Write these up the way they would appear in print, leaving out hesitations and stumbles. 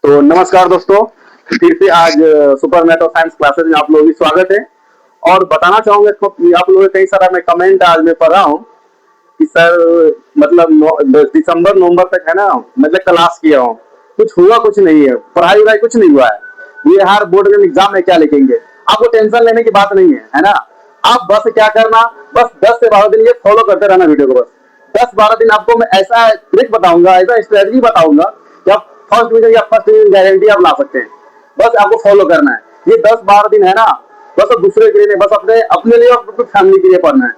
तो नमस्कार दोस्तों, फिर से आज सुपर नेट और साइंस क्लासेस में आप लोगों की स्वागत है। और बताना चाहूंगा इसको कि आप लोगों के कई सारा मैं कमेंट आज मैं पढ़ रहा हूँ कि सर मतलब दिसंबर नवंबर तक है ना, मतलब क्लास किया हूँ, कुछ हुआ कुछ नहीं है, पढ़ाई वढ़ाई कुछ नहीं हुआ है। ये हर बोर्ड में एग्जाम में क्या लिखेंगे, आपको टेंशन लेने की बात नहीं है ना। आप बस क्या करना, बस 10 से 12 दिन ये फॉलो करते रहना वीडियो को। बस 10-12 दिन आपको मैं ऐसा ट्रिक बताऊंगा, ऐसा स्ट्रेटजी बताऊंगा कि आप फर्स्ट डिवीजन या फर्स्ट डिवीजन गारंटी आप ला सकते हैं। बस आपको फॉलो करना है। ये 10-12 दिन है ना, बस दूसरे के लिए नहीं, बस अपने अपने लिए और अपनी फैमिली के लिए पढ़ना है।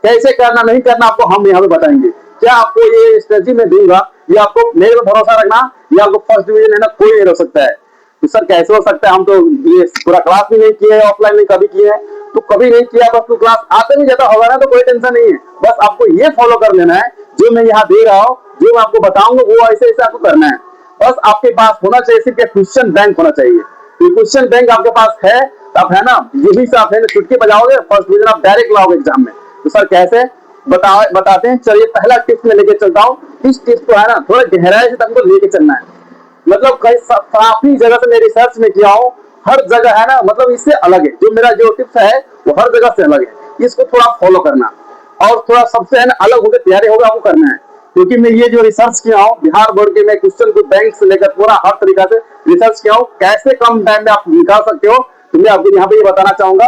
कैसे करना नहीं करना आपको हम यहाँ पे बताएंगे। क्या आपको ये स्ट्रेटजी में दूंगा, ये आपको मेरे पे भरोसा रखना, ये आपको फर्स्ट डिवीजन है ना कोई नहीं रोक सकता है। तो सर कैसे हो सकता है, हम तो ये पूरा क्लास भी नहीं किए, ऑफलाइन में कभी किए हैं, तो कभी नहीं किया, बस तो क्लास आते भी जाता होगा ना, तो कोई टेंशन नहीं है। बस आपको ये फॉलो कर लेना है जो मैं यहाँ दे रहा हूँ, जो मैं आपको बताऊंगा वो ऐसे ऐसे आपको करना है। बस आपके पास होना चाहिए सिर्फ क्वेश्चन बैंक होना चाहिए। तो क्वेश्चन बैंक आपके पास है, आप है ना, यही से आप है ना चुटकी बजाओगे, फर्स्ट डिवीजन आप डायरेक्ट लाओगे एग्जाम में। तो सर कैसे बताते हैं। चलिए पहला टिप्स में लेके चलता हूँ। इस टिप्स को है ना थोड़ा गहराई से तुमको लेके चलना है। मतलब कई काफी जगह से मैं रिसर्च में किया हूँ, हर जगह है ना, मतलब इससे अलग है। जो मेरा जो टिप्स है वो हर जगह से अलग है, इसको थोड़ा फॉलो करना और थोड़ा सबसे है ना अलग होकर तैयारी होगा आपको करना है। क्योंकि मैं ये जो रिसर्च किया हूँ बिहार बोर्ड के, मैं क्वेश्चन को बैंक से लेकर पूरा हर तरीका से रिसर्च किया हूँ, कैसे कम टाइम में आप निकाल सकते हो, तो मैं आपको यहाँ पे ये बताना चाहूंगा।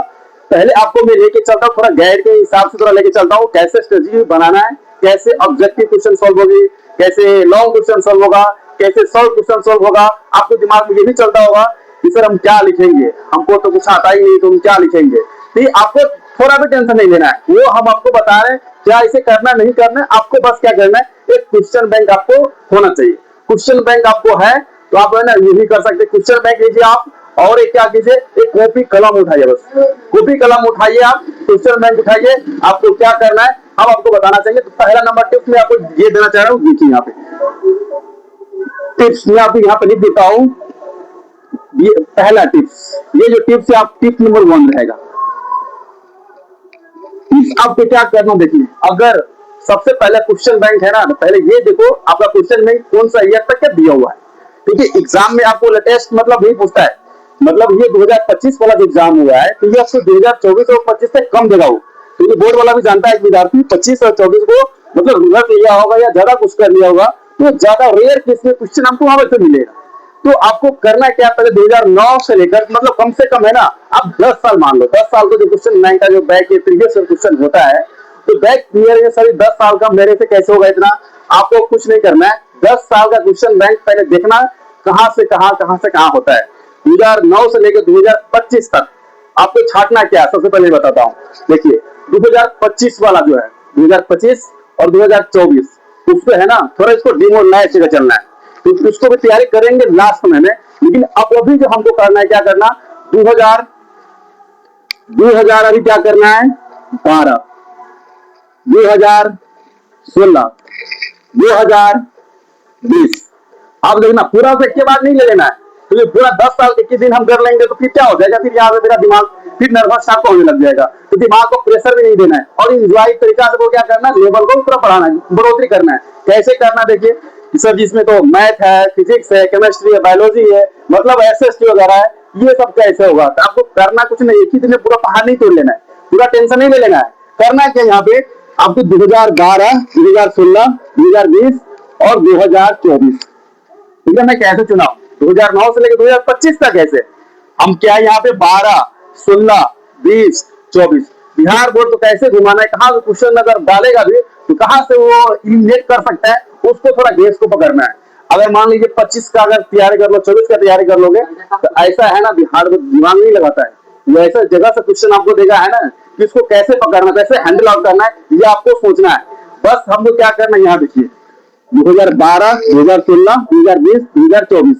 पहले आपको मैं लेके चलता हूँ, थोड़ा गाइड के हिसाब से थोड़ा लेके चलता हूँ, कैसे स्ट्रेटजी बनाना है, कैसे ऑब्जेक्टिव क्वेश्चन सॉल्व होगी, कैसे लॉन्ग क्वेश्चन सॉल्व होगा, कैसे शॉर्ट क्वेश्चन सॉल्व होगा। आपको दिमाग में ये भी चलता होगा कि सर हम क्या लिखेंगे, हमको तो कुछ आता ही नहीं, तो हम क्या लिखेंगे। तो आपको थोड़ा भी टेंशन नहीं लेना है, वो हम आपको बता रहे हैं क्या इसे करना नहीं करना है। आपको बस क्या करना है, एक क्वेश्चन बैंक आपको होना चाहिए। क्वेश्चन बैंक आपको है तो आप है ना ये भी कर सकते, क्वेश्चन बैंक लीजिए आप। और एक क्या कीजिए, एक कॉपी कलम उठाइए, बस कॉपी कलम उठाइए, आप क्वेश्चन बैंक उठाइए। आपको क्या करना है हम आपको बताना चाहिए। तो पहला नंबर टिप्स में आपको ये देना चाह रहा हूँ, देखिए यहाँ पे टिप्स मैं आपको यहाँ पे लिख देता हूँ। ये पहला टिप्स, ये जो टिप्स है आप टिप नंबर 1 रहेगा। आपको क्या करना देखिए, अगर सबसे पहले क्वेश्चन बैंक है ना, तो पहले ये देखो आपका क्वेश्चन बैंक कौन सा ईयर तक का दिया हुआ है। क्योंकि एग्जाम में आपको लेटेस्ट मतलब नहीं पूछता है, मतलब ये 2025 वाला जो एग्जाम हुआ है तो ये आपको 2024 और 25 से कम देगा वो। क्योंकि बोर्ड वाला भी जानता है विद्यार्थी 25 और 24 को मतलब रट लिया होगा या ज्यादा कुछ कर लिया होगा, तो ज्यादा रेयर केस में क्वेश्चन हमको वहां पर मिलेगा। तो आपको करना क्या, पहले 2009 से लेकर मतलब कम से कम है ना आप 10 साल मान लो, 10 साल का जो क्वेश्चन बैंक का जो बैक प्रीवियस क्वेश्चन होता है, तो बैक क्लियर सभी 10 साल का मेरे से कैसे होगा इतना। आपको कुछ नहीं करना है, 10 साल का क्वेश्चन बैंक पहले देखना कहां से कहां होता है। 2009 से लेकर 2025 तक आपको छाटना क्या है, सबसे पहले बताता हूँ। देखिए 2025 वाला जो है, 2025 और 2024 उसको है ना थोड़ा इसको डिमोरलाइज से चलना है, तो उसको भी तैयारी करेंगे लास्ट में। लेकिन अब अभी जो हमको करना है, क्या करना, 2000 अभी क्या करना है, 12, 2016, 2020। आप देखना पूरा तो के बाद नहीं ले लेना है, तो ये पूरा 10 साल के दिन हम कर लेंगे तो फिर क्या हो जाएगा, फिर यहाँ पे मेरा दिमाग फिर नर्वस आपको होने लग जाएगा। तो दिमाग को प्रेशर भी नहीं देना है और इंजॉय तरीका से वो क्या करना है, लेवल को पूरा बढ़ाना है, बढ़ोतरी करना है। कैसे करना देखिए सर, जिसमें तो मैथ है, फिजिक्स है, केमिस्ट्री है, बायोलॉजी है, मतलब एसएसटी वगैरह है, ये सब कैसे होगा। तो आपको करना कुछ नहीं, एक ही दिन में पूरा पहाड़ नहीं तोड़ लेना है, पूरा टेंशन नहीं ले लेना है। करना क्या यहाँ पे आपको 2012, 2016, 2020 और 2024, ठीक है। मैं कैसे चुनाव 2009 से लेकर 2025 तक कैसे हम क्या यहाँ पे 12, 16, 20, 24 बिहार बोर्ड तो कैसे घुमाना है, कहाँ क्वेश्चन अगर डालेगा भी तो कहाँ से वो इलिमिनेट कर सकता है, उसको थोड़ा गेस को पकड़ना है। अगर मान लीजिए 25 का अगर तैयारी कर लो, 24 का तैयारी कर लोगे, तो ऐसा है ना बिहार बोर्ड दिमाग नहीं लगाता है, वो ऐसा जगह से क्वेश्चन आपको देगा है ना कि इसको कैसे पकड़ना, कैसे हैंडल आउट करना है, ये आपको सोचना है। बस हमको क्या करना है, यहाँ देखिए 2012, 2016, 2020, 2024,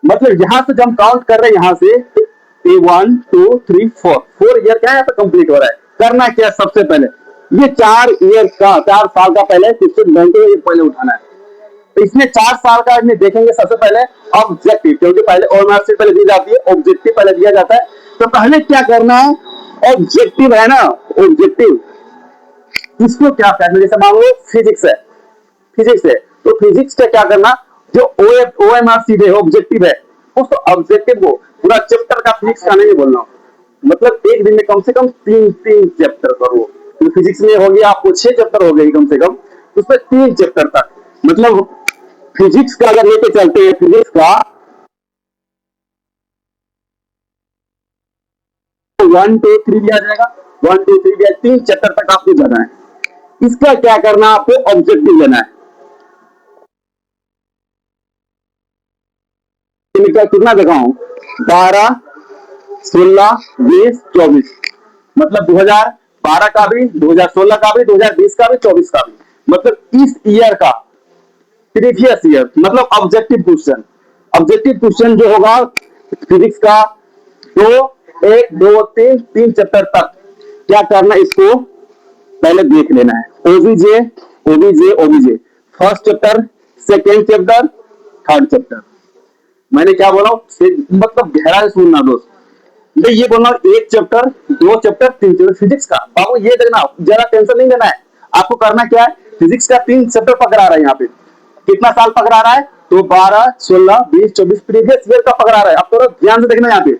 मतलब यहाँ से जब हम काउंट कर रहे हैं, यहाँ से 1, 2, 3, 4 ईयर क्या है तो कंप्लीट हो रहा है। करना क्या, सबसे पहले ये 4 ईयर का, 4 साल का पहले क्वेश्चन बैंक पहले उठाना है। तो इसमें 4 साल का इसमें देखेंगे सबसे पहले ऑब्जेक्टिव, क्योंकि पहले और मार्कशीट पहले दी जाती है, ऑब्जेक्टिव पहले दिया जाता है। तो पहले क्या करना है, ऑब्जेक्टिव है ना, ऑब्जेक्टिव इसको क्या करना, जैसे मान लो फिजिक्स है, फिजिक्स है तो फिजिक्स का क्या करना, जो ओ एम आर सीधे ऑब्जेक्टिव है, उस ऑब्जेक्टिव को पूरा चैप्टर का फिजिक्स का नहीं बोलना, मतलब एक दिन में कम से कम तीन तीन चैप्टर करो। तो फिजिक्स में हो गया आपको 6 चैप्टर हो गए कम से कम, उसमें 3 चैप्टर तक, मतलब फिजिक्स का अगर लेके चलते हैं, फिजिक्स का 1 2 3 भी आ जाएगा, 1 2 3 भी 3 चैप्टर तक आपको जाना है। इसका क्या करना, आपको ऑब्जेक्टिव लेना है। कितना दिखाऊं, 12 16 20 24, मतलब 2012 का भी, 2016 का भी, 2020 का भी, 24 का भी, मतलब इस ईयर का प्रीवियस ईयर, मतलब ऑब्जेक्टिव क्वेश्चन। ऑब्जेक्टिव क्वेश्चन जो होगा फिजिक्स का, दो, एक दो तीन, 3 चैप्टर तक क्या करना, इसको पहले देख लेना है। OBJ OBJ OBJ, first chapter, second chapter, third chapter. मैंने क्या बोला, मतलब गहरा से सुनना दोस्त, मैं ये बोल रहा हूँ 1 चैप्टर, 2 चैप्टर, 3 चैप्टर फिजिक्स का। बाबू ये देखना, ज्यादा टेंशन नहीं लेना है। आपको करना क्या है, फिजिक्स का 3 चैप्टर पकड़ा रहा है यहाँ पे। कितना साल पकड़ा रहा है, तो 12 16 20 24 प्रीवियस ईयर का पकड़ा रहा है। आप थोड़ा ध्यान से देखना यहाँ पे,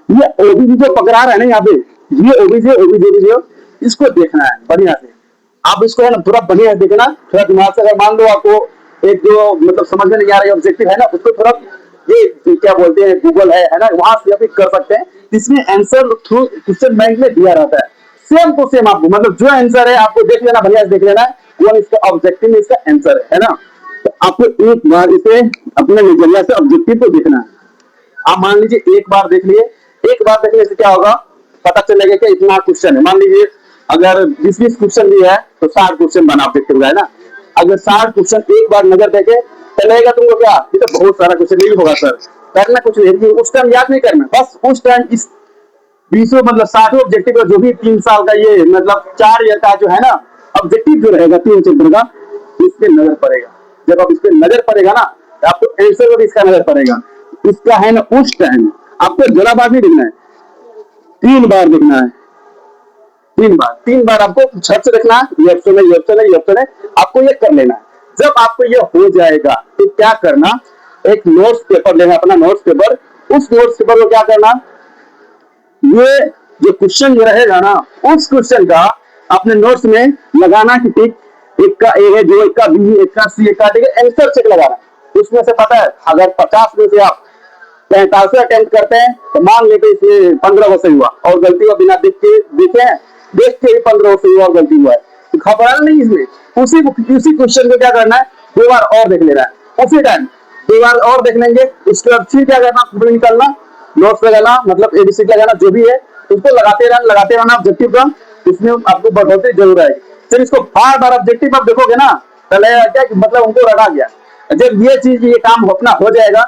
ये ओबीजी जो पकड़ा रहा है ना यहाँ पे, ये ओबीजे ओबीजे, इसको देखना है बढ़िया से। आप इसको है ना थोड़ा बढ़िया देखना, थोड़ा दिमाग से। अगर मान लो आपको एक जो मतलब समझ में नहीं आ रही ऑब्जेक्टिव है ना, उसको थोड़ा ये क्या बोलते हैं, गूगल है ना, वहां से आप कर सकते हैं। इसमें आंसर थ्रू क्वेश्चन बैंक में दिया रहता है, सेम टू सेम आपको, मतलब जो आंसर है आपको देख लेना, बढ़िया से देख लेना है, वो इसका ऑब्जेक्टिव में इसका आंसर है ना। तो आपको एक बार इसे अपने नजरिया से ऑब्जेक्टिव को देखना है। आप मान लीजिए एक बार देख लिए, एक बार देखने से क्या होगा, पता चलेगा कि इतना क्वेश्चन है। मान लीजिए अगर 20 क्वेश्चन भी है तो 60 क्वेश्चन बना ऑब्जेक्टिव का है ना। अगर 60 क्वेश्चन एक बार नजर देके चलेगा तुमको क्या, ये तो बहुत सारा क्वेश्चन नहीं होगा सर, करना कुछ नहीं, उस टाइम याद नहीं करना, बस उस टाइम इस 20 मतलब 60 ऑब्जेक्टिव का जो भी 3 साल का ये मतलब 4 ईयर का जो है ना ऑब्जेक्टिव जो रहेगा 3 चैप्टर का, इस पे नजर पड़ेगा। जब आप इस पे नजर पड़ेगा ना, तो आपको आंसर में भी इसका नजर पड़ेगा। इसका है ना उस टाइम आपको जरा बार नहीं दिखना है, 3 बार दिखना है। 3 बार आपको झट से देखना है, ये ऑप्शन है, ये ऑप्शन है, ये ऑप्शन है, आपको ये कर लेना है। जब आपको ये हो जाएगा तो क्या करना, एक नोट्स पेपर लेना, अपना नोट्स पेपर। उस नोट्स पेपर को क्या करना, ये जो क्वेश्चन जो रहेगा ना, उस क्वेश्चन का अपने नोट्स में लगाना कि टिक, एक का ए है, दो एक का बी है, एक का सी, एक का डी है, आंसर चेक लगाना। उसमें से पता है अगर 50 में से आप 45 अटेम्प्ट करते हैं तो मान लेते इसमें 15 को सही हुआ, और गलती हुआ बिना देखे हैं, देख के ही 15 को सही हुआ और गलती हुआ है, तो घबराना नहीं इसमें। उसी क्वेश्चन को क्या करना है, 2 बार और देख लेना है, उसी टाइम 2 बार और देख लेंगे। उसके बाद फिर क्या करना, निकलना, नोट्स लगाना, मतलब एबीसी लगाना, जो भी है उसको लगाते रहना ऑब्जेक्टिव का। इसमें आपको बढ़ोतरी जरूर आएगी। फिर इसको बार बार ऑब्जेक्टिव आप देखोगे ना, तो लगेगा क्या कि मतलब उनको रटा गया। जब ये चीज ये काम अपना हो जाएगा,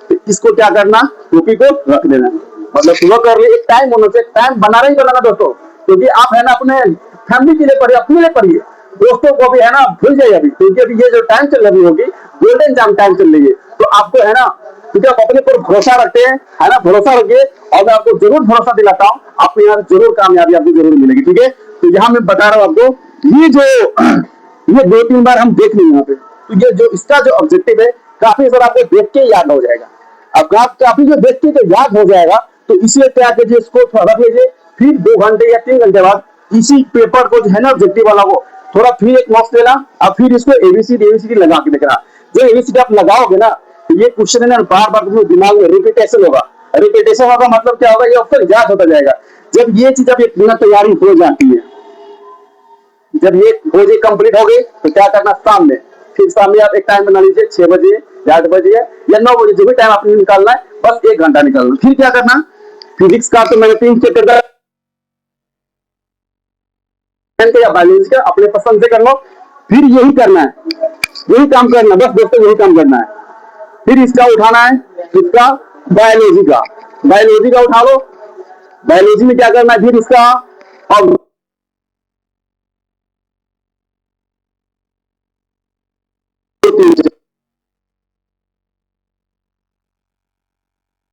तो इसको क्या करना, टोपी को रख देना, मतलब सुबह कर लिए। एक टाइम होना चाहिए, टाइम बनाना ही बनाना दोस्तों, क्योंकि आप है ना अपने फैमिली के लिए पढ़िए, अपने लिए पढ़िए, दोस्तों को भी है ना भूल जाइए अभी, क्योंकि अभी ये जो टाइम चल रही होगी, गोल्डन टाइम चल रही है। तो आपको है ना, क्योंकि आप अपने पर भरोसा रखते हैं, है ना, भरोसा रखिए, और मैं आपको जरूर भरोसा दिलाता हूँ, आपको यहाँ जरूर कामयाबी आपको जरूर मिलेगी। ठीक है, तो यहाँ मैं बता रहा हूँ आपको, ये जो ये 2 3 बार हम देख लेंगे यहाँ पे, तो ये जो इसका जो ऑब्जेक्टिव है, काफी सर आपको देख के याद हो जाएगा। अब काफी जो देख के जो याद हो जाएगा, तो इसलिए क्या कीजिए, इसको थोड़ा रख लीजिए, फिर 2 घंटे या 3 घंटे बाद इसी पेपर को जो है ना ऑब्जेक्टिव वाला को थोड़ा फिर एक नोट्स लेना, और फिर इसको एबीसीडी लगा के देखना। जो एबीसीडी आप लगाओगे ना, तो ये क्वेश्चन है ना बार बार दिमाग में रिपीटेशन होगा। रिपीटेशन होगा मतलब क्या होगा, ये अक्सर याद होता जाएगा। जब ये चीज अब पूरा तैयारी हो जाती है, जब ये खोज कंप्लीट हो गई, तो क्या करना, शाम में, फिर शाम में आप एक टाइम बना लीजिए, 6 बजे या 8 बजे या 9 बजे, जो भी टाइम आपने निकालना है, बस 1 घंटा निकालना। फिर क्या करना, फिजिक्स का तो मैंने 3 चैप्टर या बायोलॉजी का अपने पसंद से कर लो। फिर यही करना है, यही काम करना, बस दोस्तों यही काम करना है। फिर इसका उठाना है, इसका बायोलॉजी का उठा लो। बायोलॉजी में क्या करना है, फिर इसका और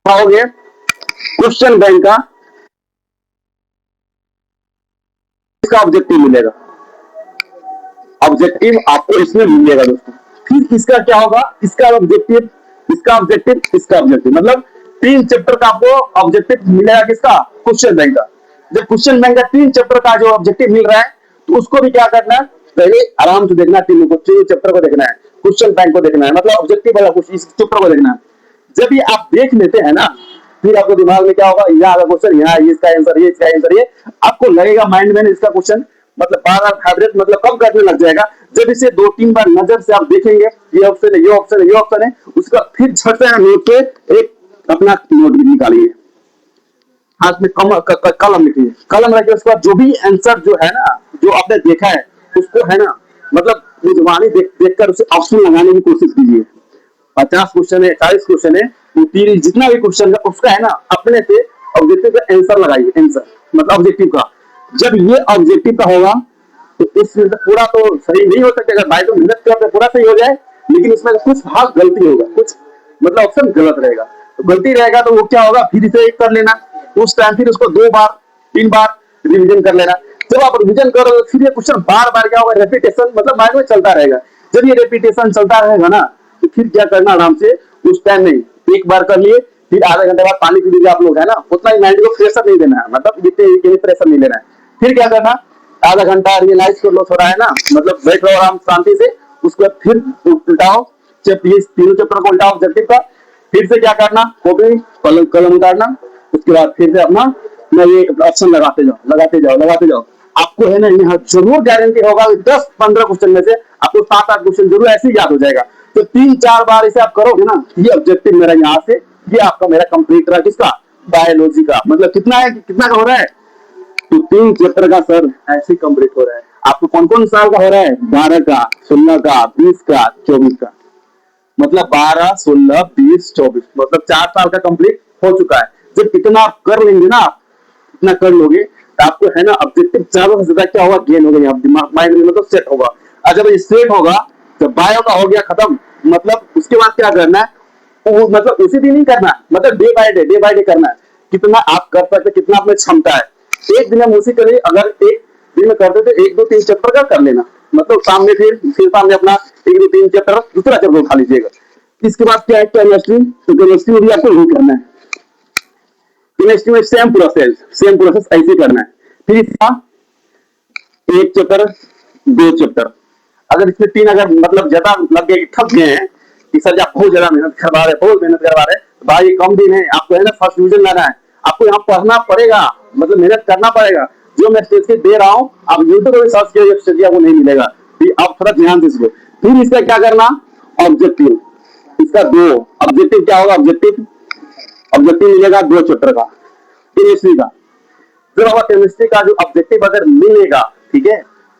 उठाओगे क्वेश्चन बैंक का, इसका ऑब्जेक्टिव मिलेगा, ऑब्जेक्टिव आपको इसमें मिलेगा दोस्तों। फिर इसका क्या होगा, इसका ऑब्जेक्टिव, इसका ऑब्जेक्टिव, इसका ऑब्जेक्टिव, मतलब 3 चैप्टर का आपको ऑब्जेक्टिव मिलेगा किसका, क्वेश्चन बैंक का। जब क्वेश्चन बैंक का 3 चैप्टर का जो ऑब्जेक्टिव मिल रहा है तो उसको भी क्या करना है, पहले आराम से देखना है, 3 चैप्टर को देखना है, क्वेश्चन बैंक को देखना है, मतलब ऑब्जेक्टिव वाला इस चैप्टर को देखना है। जब ये आप देख लेते हैं ना, फिर आपको दिमाग में क्या होगा, यहाँ का क्वेश्चन, यहाँ ये इसका आंसर, ये इसका आंसर, ये आपको लगेगा माइंड में इसका क्वेश्चन, मतलब बार बार फेवरेट मतलब कम करने लग जाएगा। जब इसे 2-3 बार नजर से आप देखेंगे, ये ऑप्शन है, ये ऑप्शन है, ये ऑप्शन है, उसका फिर झट से नोट पे एक अपना नोट निकालिए, हाथ में कलम लिखिए, कलम रखिए, उसके बाद जो भी आंसर जो है ना, जो आपने देखा है उसको है ना, मतलब जुबानी देखकर उसे ऑप्शन लगाने की कोशिश कीजिए। 50 क्वेश्चन है, 40 क्वेश्चन है, वो जितना भी क्वेश्चन है उसका है ना, अपने से ऑब्जेक्टिव का आंसर लगाइए, आंसर मतलब ऑब्जेक्टिव का। जब ये ऑब्जेक्टिव का होगा तो इसमें तो पूरा तो सही नहीं हो सकता, अगर भाई तो मेहनत करते पूरा सही हो जाए, लेकिन इसमें कुछ भाग गलती होगा, कुछ मतलब ऑप्शन गलत रहेगा, तो गलती रहेगा तो वो क्या होगा, फिर इसे एक कर लेना, उस टाइम फिर उसको 2 बार 3 बार रिविजन कर लेना। जब आप रिविजन करोगे फिर ये क्वेश्चन बार बार क्या होगा, रेपिटेशन मतलब माइंड में चलता रहेगा। जब ये रेपिटेशन चलता रहेगा ना, तो फिर क्या करना, आराम से उस टाइम नहीं, एक बार कर लिए, फिर आधा घंटे बाद पानी पी लीजिए आप लोग, है ना, उतना ही माइंड को प्रेशर नहीं देना है, मतलब इतने प्रेशर नहीं लेना है। फिर क्या करना, आधा घंटा रियलाइज कर लो थोड़ा, है ना, मतलब बैठ लो आराम शांति से, उसके बाद फिर उल्टाओ, जब ये 3 चैप्टर को उल्टाओ ऑब्जेक्टिव का, फिर से क्या करना, कॉपी कलम उतारना, उसके बाद फिर से अपना मैं ये ऑप्शन लगाते जाओ, लगाते जाओ, लगाते जाओ। आपको है ना यहाँ जरूर गारंटी होगा 10-15 क्वेश्चन में से आपको 7-8 क्वेश्चन जरूर ऐसे ही याद हो जाएगा। तो 3-4 बार इसे आप करोगे ना, ये ऑब्जेक्टिव मेरा यहाँ से, ये आपका मेरा कंप्लीट रहा, किसका, बायोलॉजी का। मतलब कितना है, कितना का हो रहा है, तो 3 चैप्टर का सर ऐसे कंप्लीट हो रहा है। आपको कौन कौन साल का हो रहा है, 12 का, 16 का, 20 का, 24 का, मतलब 12, 16, 20, 24, मतलब 4 साल का कंप्लीट हो चुका है। जब इतना आप कर लेंगे ना, इतना कर लोगे तो आपको है ना ऑब्जेक्टिव ज्यादा से ज्यादा क्या होगा, गेन होगा, यहाँ दिमाग माइंड में मतलब सेट होगा। और जब ये सेट होगा तो बायो का हो गया खत्म, मतलब उसके बाद क्या करना है, तो मतलब उसी दिन नहीं करना है, मतलब डे बाय डे करना है, कितना आप कर सकते, कितना आप में क्षमता है। एक दिन में उसी करिए, अगर एक दिन में करते तो 1-2-3 चैप्टर का कर लेना, मतलब सामने फिर सामने अपना 1-2-3 चैप्टर दूसरा चैप्टर उठा लीजिएगा। इसके बाद क्या है, केमिस्ट्री, तो केमिस्ट्री में भी आपको यही करना है, केमिस्ट्री में सेम प्रोसेस ऐसे करना है। फिर इसका 1 चैप्टर, 2 चैप्टर, अगर इसमें 3 अगर मतलब ज्यादा लग गए, थक गए हैं कि सर आप बहुत ज्यादा मेहनत करवा रहे, बहुत मेहनत करवा रहे, तो भाई कम दिन है, आपको है ना फर्स्ट डिवीजन लाना है, आपको यहाँ पढ़ना पड़ेगा, मतलब मेहनत करना पड़ेगा। जो मैं स्टेटमेंट दे रहा हूँ आप यूट्यूब पर सर्च कीजिए, आपको नहीं मिलेगा, फिर आप थोड़ा ध्यान दीजिए। फिर इसका क्या करना, ऑब्जेक्टिव, इसका 2 ऑब्जेक्टिव क्या होगा, ऑब्जेक्टिव ऑब्जेक्टिव मिलेगा 2 चैप्टर का केमिस्ट्री का। जब हमारा केमिस्ट्री का जो ऑब्जेक्टिव अगर मिलेगा, ठीक है,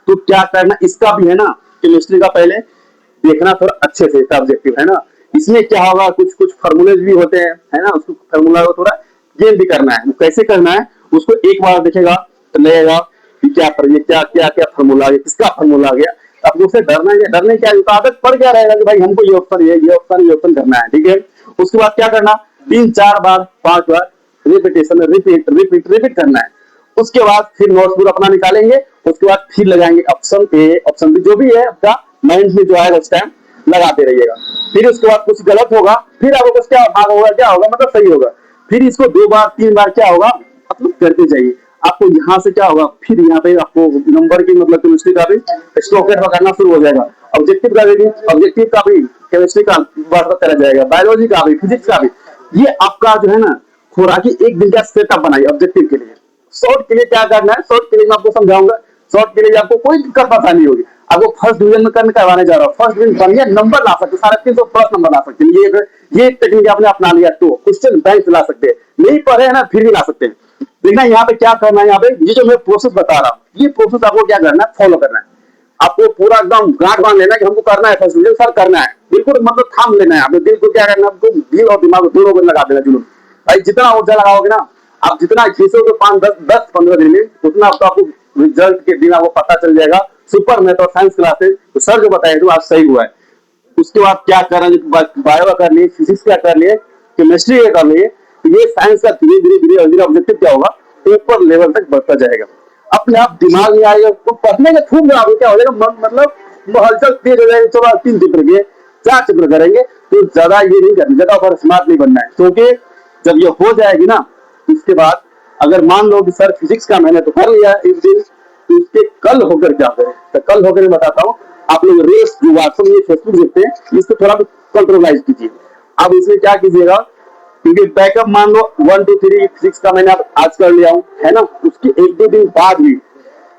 तो क्या करना, इसका भी है ना केमिस्ट्री का पहले देखना थोड़ा अच्छे से, ऑब्जेक्टिव है ना, इसमें क्या होगा, कुछ कुछ फार्मूले भी होते हैं, है ना, उसको फार्मूला को थोड़ा गेन भी करना है। कैसे करना है, उसको एक बार देखेगा तो लगेगा कि क्या क्या क्या क्या फार्मूला है, किसका फार्मूला आ गया, अब उससे डरना है, डरने क्या तो आदत पड़ क्या रहेगा कि भाई हमको ये ऑप्शन, ये ऑप्शन, ये ऑप्शन करना है, ठीक है। उसके बाद क्या करना, 3-4 बार 5 बार रिपीटेशन, रिपीट करना है। उसके बाद फिर नोट्स बुक अपना निकालेंगे, उसके बाद फिर लगाएंगे ऑप्शन ए, ऑप्शन बी, जो भी है आपका माइंड में जो आएगा उस टाइम लगाते रहिएगा। फिर उसके बाद कुछ गलत होगा, फिर आपको कुछ क्या भाग होगा, क्या होगा, मतलब सही होगा, फिर इसको 2-3 बार क्या होगा, मतलब करते जाइए। आपको यहाँ से क्या होगा, फिर यहाँ पे आपको नंबर की मतलब केमिस्ट्री का भी स्टॉकेट करना शुरू हो जाएगा, ऑब्जेक्टिव का भी केमिस्ट्री का बढ़ता चला जाएगा, बायोलॉजी का भी, फिजिक्स का भी। ये आपका जो है ना खुराकी एक दिन का सेटअप बनाइए ऑब्जेक्टिव के लिए। शॉर्ट के लिए क्या करना है, शॉर्ट के लिए मैं आपको समझाऊंगा, शॉर्ट के लिए आपको कोई दिक्कत परेशानी होगी, आपको फर्स्ट डिवीजन में करवाने जा रहा हूँ, फर्स्ट डिवीजन बढ़िया नंबर ला सकते, 350 प्लस नंबर ला सकते हैं। ये टेक्निक आपने अपना लिया तो क्वेश्चन बैंक ला सकते हैं, नहीं पढ़े है ना फिर भी ला सकते हैं। देखना यहाँ पे क्या करना है, यहाँ पे ये जो मैं प्रोसेस बता रहा हूँ, ये प्रोसेस आपको क्या करना है, फॉलो करना है। आपको पूरा एकदम गांठ बांध लेना कि हमको करना है, फर्स्ट डिवीजन सर करना है, बिल्कुल मतलब थाम लेना है। आपने दिल को क्या करना है, आपको दिल और दिमाग दोनों को लगा देना जुनून। भाई जितना ऊर्जा लगाओगे ना, आप जितना खींचोगे 5-10-15 दिन में, उतना आपको रिजल्ट के दिन आपको पता चल जाएगा। सुपर मैथ और साइंस क्लासेस तो सर जो बताए थे आज सही हुआ है। उसके बाद क्या करना, बायो कर लिए, फिजिक्स क्या कर लिए, केमिस्ट्री क्या कर लिए, ये साइंस का धीरे धीरे धीरे ऑब्जेक्टिव क्या होगा, ऊपर लेवल तक बढ़ता जाएगा, अपने आप दिमाग में आएगा। तो पढ़ने के खूब में आपको क्या हो जाएगा, मतलब हलचल तेज हो जाएगी, चलो 3 चैप्टर किए, 4 चैप्टर करेंगे, तो ज्यादा ये नहीं करना, ज्यादा ओवर स्मार्ट नहीं बनना है, क्योंकि जब ये हो जाएगी ना, इसके बाद अगर मान लो कि सर फिजिक्स का मैंने तो कर लिया एक दिन, तो उसके कल होकर क्या करें, तो कल होकर मैं बताता हूँ। आप लोग रेस जो व्हाट्सएप में फेसबुक देखते हैं, इसको थोड़ा कंट्रोलाइज कीजिए। अब इसमें क्या कीजिएगा, क्योंकि बैकअप मान लो 1 2 3 6 का मैंने आज कर लिया हूँ, है ना, उसके 1 2 दिन बाद भी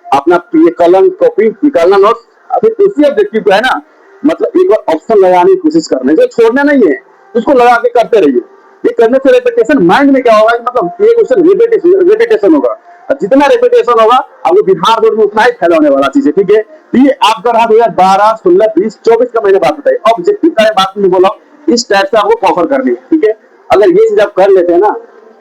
अपना ये कलम कॉपी निकालना, नोट्स, फिर उसी ऑब्जेक्टिव को है ना, मतलब एक बार ऑप्शन लगाने की कोशिश करना, जो छोड़ना नहीं है, उसको लगा के करते रहिए। ये करने से रेपिटेशन माइंड में क्या होगा, मतलब ये क्वेश्चन रेपिटेशन होगा, और जितना रेपिटेशन होगा आपको बिहार बोर्ड में उतना ही फायदा होने वाला चीज है, ठीक है। तो ये आपका रहा 2012 16 20 24 का मैंने बात बताई, ऑब्जेक्टिव का बात नहीं बोला, इस टाइप से आपको कवर करनी है, ठीक है। अगर ये चीज आप कर लेते हैं ना,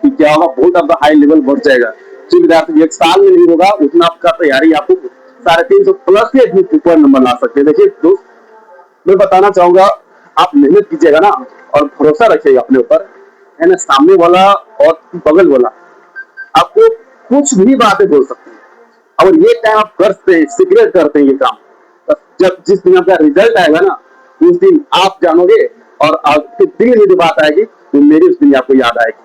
तो क्या होगा, बहुत आपका हाई लेवल बढ़ जाएगा। जो विद्यार्थी 1 साल में नहीं होगा उतना आपका तैयारी आपको 350 प्लस के ऊपर नंबर ला सकते हैं। देखिए दोस्त, मैं बताना चाहूंगा, आप मेहनत कीजिएगा ना, और भरोसा रखिएगा अपने ऊपर, है ना, सामने वाला और बगल वाला आपको कुछ भी बातें बोल सकते हैं, और ये टाइम आप करते हैं, सीक्रेट करते हैं ये काम, जब जिस दिन आपका रिजल्ट आएगा ना, उस दिन आप जानोगे, और आपके दिल में जो बात आएगी वो मेरी उस दिन आपको याद आएगी,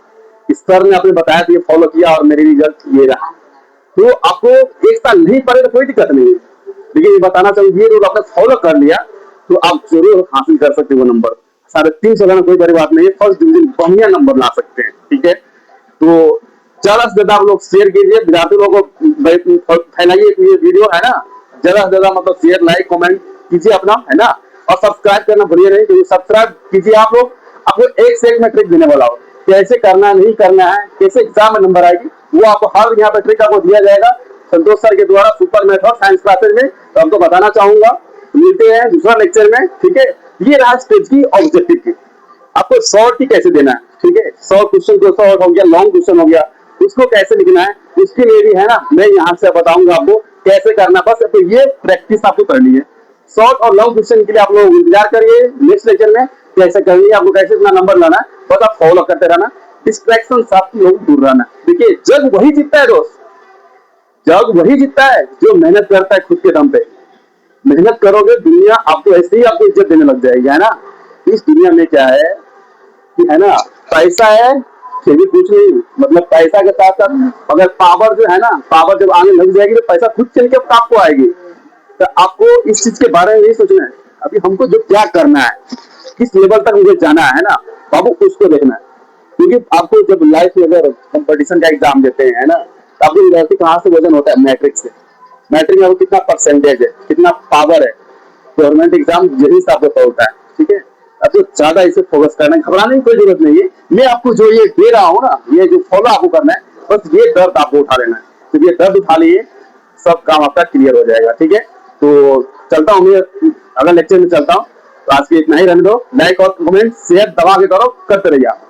इस सर ने आपने बताया तो ये फॉलो किया और मेरे रिजल्ट ये रहा। तो आपको 1 साल नहीं पड़े तो कोई दिक्कत नहीं है, लेकिन ये बताना चाहिए, ये रूल आपने फॉलो कर लिया तो आप जरूर हासिल कर सकते हो वो नंबर। 350 लाना कोई बड़ी बात नहीं है, फर्स्ट डिवीजन बढ़िया नंबर ला सकते हैं, ठीक है। तो ज्यादा से ज्यादा आप लोग शेयर कीजिए, विद्यार्थी लोगों को फैलाइए ये वीडियो, है ना, ज्यादा से ज्यादा मतलब शेयर लाइक कमेंट कीजिए अपना, है ना, और सब्सक्राइब करना भूलिए नहीं, तो सब्सक्राइब कीजिए आप लोग। आपको एक से एक मैं ट्रिक देने वाला हूँ, कैसे करना नहीं करना है, कैसे एग्जाम में नंबर आएगी, वो आपको हर यहाँ पे ट्रिक आपको दिया जाएगा संतोष सर के द्वारा सुपर मैथ और साइंस क्लासेज में। तो आपको बताना चाहूंगा, मिलते हैं दूसरा लेक्चर में, ठीक है। ये रहा स्टेज की ऑब्जेक्टिव की, आपको शॉर्ट की कैसे देना है, ठीक है, शॉर्ट क्वेश्चन को शॉर्ट हो गया, लॉन्ग क्वेश्चन हो गया, उसको कैसे लिखना है, उसके लिए भी है ना, मैं यहाँ से बताऊंगा आपको कैसे करना, बस तो ये प्रैक्टिस आपको करनी है। शॉर्ट और लॉन्ग क्वेश्चन के लिए आप लोग इंतजार करिए, नेक्स्ट लेक्चर में कैसे करनी है, आपको कैसे इतना नंबर लाना है, बस आप फॉलो करते रहना, डिस्ट्रैक्शन आपकी लोग दूर रहना। देखिए जग वही जीतता है दोस्त, जग वही जीतता है जो मेहनत करता है खुद के दम पे। मेहनत करोगे, दुनिया आपको ऐसे ही आपको इज्जत देने लग जाएगी, है ना। इस दुनिया में क्या है कि, है ना, पैसा है फिर भी कुछ नहीं, मतलब पैसा के साथ साथ अगर पावर जो है ना, पावर जब आने लग जाएगी तो पैसा खुद चल के आपको आएगी। तो आपको इस चीज के बारे में नहीं सोचना है, अभी हमको जो क्या करना है, किस लेवल तक मुझे जाना है ना बाबू, उसको देखना है। क्योंकि आपको जब लाइफ में अगर कंपटीशन का एग्जाम देते हैं, है ना, तो आपको विद्यार्थी कहाँ से वजन होता है, मैट्रिक से। मैट्रिक में कितना परसेंटेज है, कितना पावर है, गवर्नमेंट एग्जाम यही हिसाब से होता है, ठीक है। अब तो ज्यादा इसे फोकस करना है, घबराने की कोई जरूरत नहीं है। मैं आपको जो ये दे रहा हूँ ना, ये जो फॉलो आपको करना है, बस ये दर्द आपको उठा लेना है, तो ये दर्द उठा लिए सब काम आपका क्लियर हो जाएगा, ठीक है। तो चलता हूँ मैं, अगले लेक्चर में चलता हूँ। तो आज के इतना ही रहने दो, लाइक और कमेंट शेयर दबा के करो, करते रहिए आप।